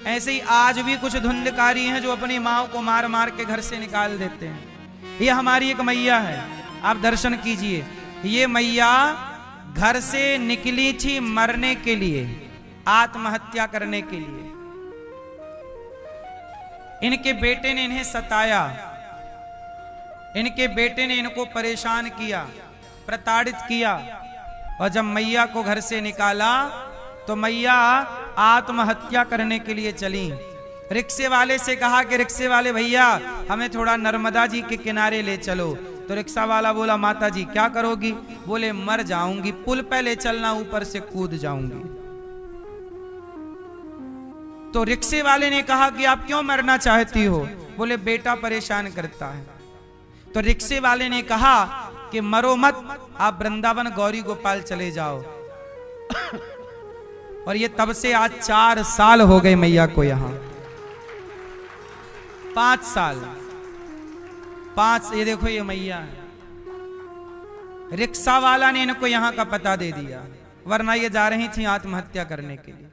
ऐसे ही आज भी कुछ धुंधकारी हैं जो अपनी माँ को मार मार के घर से निकाल देते हैं। ये हमारी एक मैया है, आप दर्शन कीजिए। ये मैया घर से निकली थी मरने के लिए, आत्महत्या करने के लिए। इनके बेटे ने इन्हें सताया, इनके बेटे ने इनको परेशान किया, प्रताड़ित किया, और जब मैया को घर से निकाला तो मैया आत्महत्या करने के लिए चली। रिक्शे वाले से कहा कि रिक्शे वाले भैया हमें थोड़ा नर्मदा जी के किनारे ले चलो। तो रिक्शा वाला बोला माता जी क्या करोगी? बोले मर जाऊंगी, पुल पे ले चलना, ऊपर से कूद जाऊंगी। तो रिक्शे वाले ने कहा कि आप क्यों मरना चाहती हो? बोले बेटा परेशान करता है। तो रिक्शे वाले ने कहा कि मरो मत, आप वृंदावन गौरी गोपाल चले जाओ। और ये तब से आज 4 साल हो गए मैया को यहां, 5 साल, 5। ये देखो ये मैया है। रिक्शा वाला ने इनको यहां का पता दे दिया, वरना ये जा रही थी आत्महत्या करने के लिए।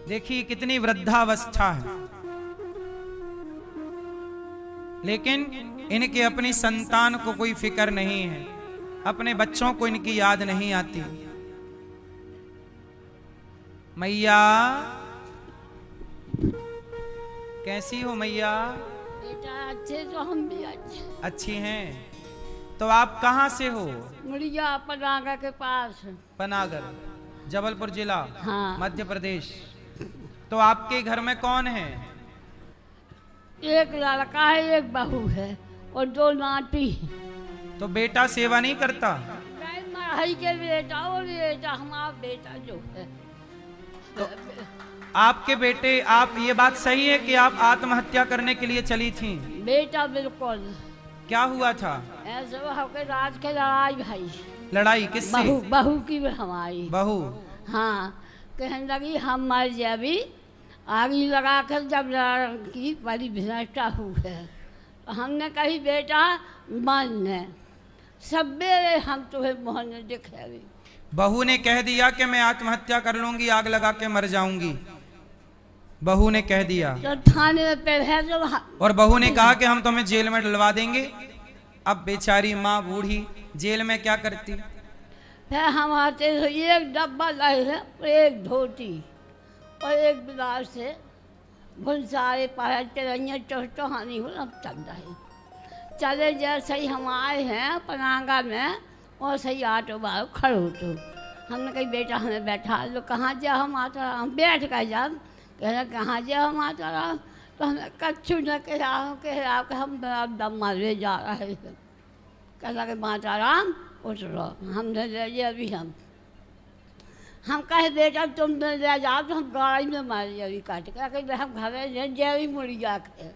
देखिए कितनी वृद्धावस्था है, लेकिन इनके अपनी संतान को कोई फिक्र नहीं है, अपने बच्चों को इनकी याद नहीं आती। मैया कैसी हो मैया? बेटा अच्छे तो हम भी अच्छी हैं। तो आप कहाँ से हो? मुड़िया पनागर के पास। पनागर, जबलपुर जिला, हाँ। मध्य प्रदेश। तो आपके घर में कौन है? एक लड़का है, एक बहू है और 2 नाती। तो बेटा सेवा नहीं करता? मराई के बेटा और बेटा हमारा बेटा जो है। तो आपके बेटे, आप ये बात सही है कि आप आत्महत्या करने के लिए चली थी? बेटा बिल्कुल। क्या हुआ था? ऐसे होकर रात के लड़ाई भाई। लड़ाई किससे? बहू की हमारी बहू। हाँ, कहने लगी हम मर जाबी, आगी लगा कर जब लड़की बड़ी भिनष्टा हुई है। तो हमने कही बेटा मन सवेरे हम तुम्हें मोहन दिखेगी। बहू ने कह दिया कि मैं आत्महत्या कर लूंगी, आग लगा के मर जाऊंगी। बहू ने कह दिया तो थाने में पहले जो और बहू ने कहा कि हम तुम्हें जेल में डलवा देंगे। अब बेचारी माँ बूढ़ी जेल में क्या करती? फिर हम आते तो एक डब्बा लाए है, एक धोती और एक बिलास से बहुत सारे पाया चलइया चौहानी हो अब तक रहे। चले जैसे ही हम आए हैं पनागा में और सही ऑटो बाहर खड़े हो। तो हमने कही बेटा हमें बैठा लो। कहाँ जा हम आता रहा, हम बैठ कर जा। कहना कहाँ जा हम आता रहा। तो हमें कच्छू न कह हम दम मारे जा रहे हैं। कहना कि माता राम उठ रहो, हमने ले लिया अभी हम कहे बेटा तुम ले जाओ तो हम गाड़ी में मारे अभी काट के हम घर जेवी मुड़िया के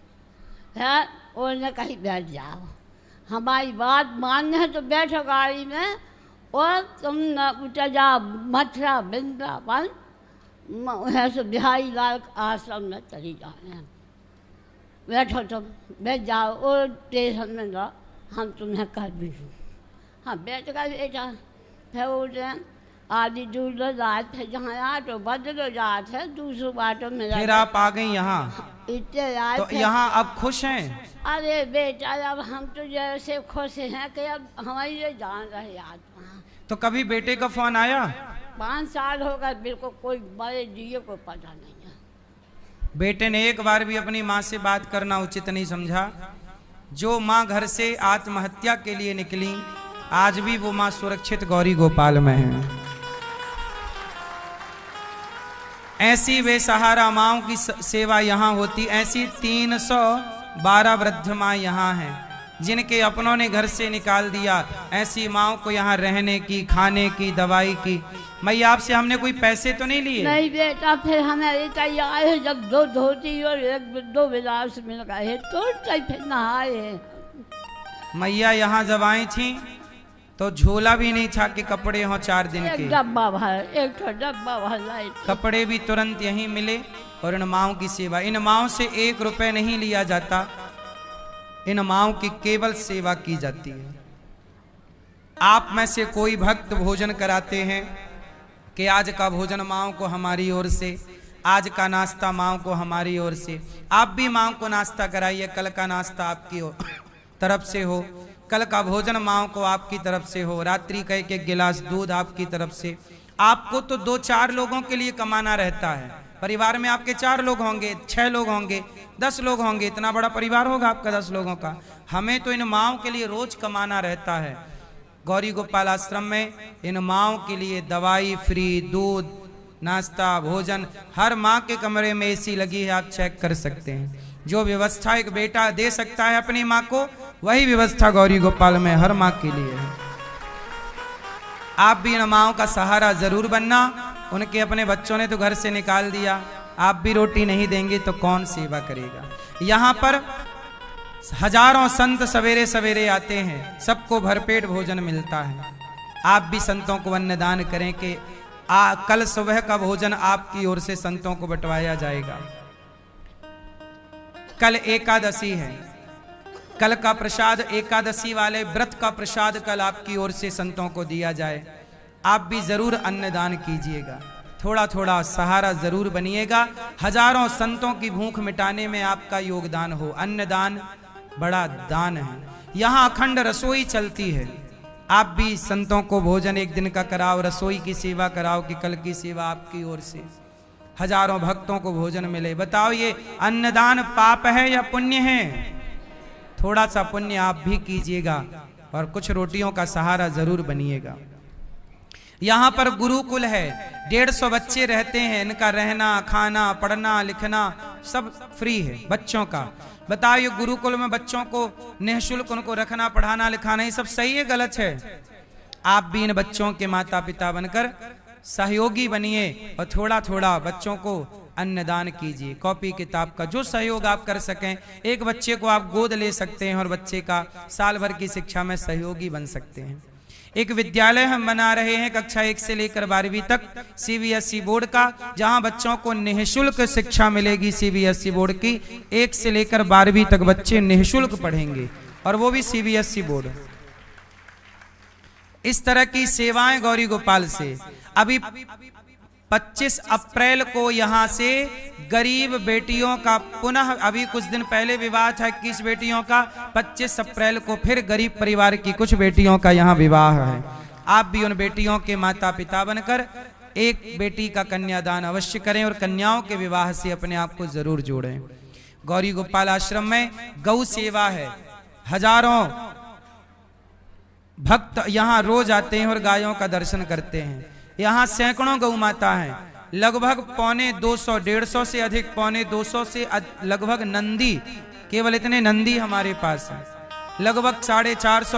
है उन्हें कहीं बैठ जाओ, हमारी बात मानने है तो बैठो गाड़ी में और तुम न उतर जाओ मथुरा वृंदावन से बिहारी लाल आश्रम में चली जाए। बैठो तुम बैठ जाओ और स्टेशन में जाओ, हम तुम्हें कर भी दूँ। हाँ बैठ कर बेटा फिर उठे आदि दूर जात है जहाँ आटो बदलो जात है दूसरों बाटों में। फिर आप आ गई यहाँ? इतने आए तो यहाँ अब खुश हैं? अरे बेटा अब हम तो जैसे खुश हैं कि अब हमारी ये जान रहे आत्मा। तो कभी बेटे का फोन आया? 5 साल हो गए, बिल्कुल कोई बड़े जिये को पता नहीं है। बेटे ने एक बार भी अपनी माँ से बात करना उचित नहीं समझा। जो माँ घर से आत्महत्या के लिए निकली, आज भी वो माँ सुरक्षित गौरी गोपाल में है। ऐसी बेसहारा माँओं की सेवा यहाँ होती। ऐसी 312 वृद्ध माँ यहाँ हैं जिनके अपनों ने घर से निकाल दिया। ऐसी माँओं को यहाँ रहने की, खाने की, दवाई की। मैया आपसे हमने कोई पैसे तो नहीं लिए? नहीं बेटा, फिर हमें तैयार है जब 2 धोती और 2 बिलास मिल गए तो फिर नहाए। मैया यहाँ जब आई थी तो झोला भी नहीं था कि कपड़े हों 4 दिन के। एक डब्बा भर लाए। कपड़े भी तुरंत यहीं मिले। और इन माँओं की सेवा, इन माँओं से 1 रुपए नहीं लिया जाता, इन माँओं की केवल सेवा की जाती है। आप में से कोई भक्त भोजन कराते हैं कि आज का भोजन माँओं को हमारी ओर से, आज का नाश्ता माँ को हमारी ओर से। आप भी माँ को नाश्ता कराइए, कल का नाश्ता आपकी तरफ से हो, कल का भोजन माँ को आपकी तरफ से हो, रात्रि का एक गिलास दूध आपकी तरफ से। आपको तो 2-4 लोगों के लिए कमाना रहता है, परिवार में आपके 4 लोग होंगे, 6 लोग होंगे, 10 लोग होंगे, इतना बड़ा परिवार होगा आपका 10 लोगों का। हमें तो इन माँओं के लिए रोज कमाना रहता है। गौरी गोपाल आश्रम में इन माँओं के लिए दवाई फ्री, दूध, नाश्ता, भोजन, हर माँ के कमरे में एसी लगी है, आप चेक कर सकते हैं। जो व्यवस्था एक बेटा दे सकता है अपनी माँ को, वही व्यवस्था गौरी गोपाल में हर माँ के लिए है। आप भी इन माँओं का सहारा जरूर बनना। उनके अपने बच्चों ने तो घर से निकाल दिया, आप भी रोटी नहीं देंगे तो कौन सेवा करेगा। यहाँ पर हजारों संत सवेरे सवेरे आते हैं, सबको भरपेट भोजन मिलता है। आप भी संतों को अन्नदान करें कि कल सुबह का भोजन आपकी ओर से संतों को बंटवाया जाएगा। कल एकादशी है, कल का प्रसाद एकादशी वाले व्रत का प्रसाद कल आपकी ओर से संतों को दिया जाए। आप भी जरूर अन्नदान कीजिएगा, थोड़ा थोड़ा सहारा जरूर बनिएगा। हजारों संतों की भूख मिटाने में आपका योगदान हो। अन्नदान बड़ा दान है। यहाँ अखंड रसोई चलती है, आप भी संतों को भोजन एक दिन का कराओ, रसोई की सेवा कराओ कि कल की सेवा आपकी ओर से हजारों भक्तों को भोजन मिले। बताओ ये अन्नदान पाप है या पुण्य है? थोड़ा सा पुण्य आप भी कीजिएगा और कुछ रोटियों का सहारा जरूर बनिएगा। यहाँ पर गुरुकुल है, 150 बच्चे रहते हैं। इनका रहना, खाना, पढ़ना, लिखना सब फ्री है बच्चों का। बताओ ये गुरुकुल में बच्चों को निःशुल्क उनको रखना, पढ़ाना, लिखाना, ये सब सही है गलत है? आप भी इन बच्चों के माता पिता बनकर सहयोगी बनिए और थोड़ा थोड़ा बच्चों को अन्नदान कीजिए। कॉपी किताब का जो सहयोग आप कर सकें, एक बच्चे को आप गोद ले सकते हैं और बच्चे का साल भर की शिक्षा में सहयोगी बन सकते हैं। एक विद्यालय हम बना रहे हैं कक्षा 1 से लेकर 12वीं तक CBSE बोर्ड का, जहां बच्चों को निःशुल्क शिक्षा मिलेगी। CBSE बोर्ड की 1 से लेकर 12वीं तक बच्चे निःशुल्क पढ़ेंगे और वो भी CBSE बोर्ड। इस तरह की सेवाएं गौरी गोपाल से। अभी 25 अप्रैल को यहाँ से गरीब बेटियों का पुनः, अभी कुछ दिन पहले विवाह था 21 बेटियों का, 25 अप्रैल को फिर गरीब परिवार की कुछ बेटियों का यहाँ विवाह है। आप भी उन बेटियों के माता पिता बनकर एक बेटी का कन्यादान अवश्य करें और कन्याओं के विवाह से अपने आप को जरूर जोड़ें। गौरी गोपाल आश्रम में गौ सेवा है, हजारों भक्त यहाँ रोज आते हैं और गायों का दर्शन करते हैं। यहाँ सैकड़ों गौ माता हैं, लगभग 250-150 से अधिक, 250 से लगभग नंदी, केवल इतने नंदी हमारे पास हैं। लगभग 450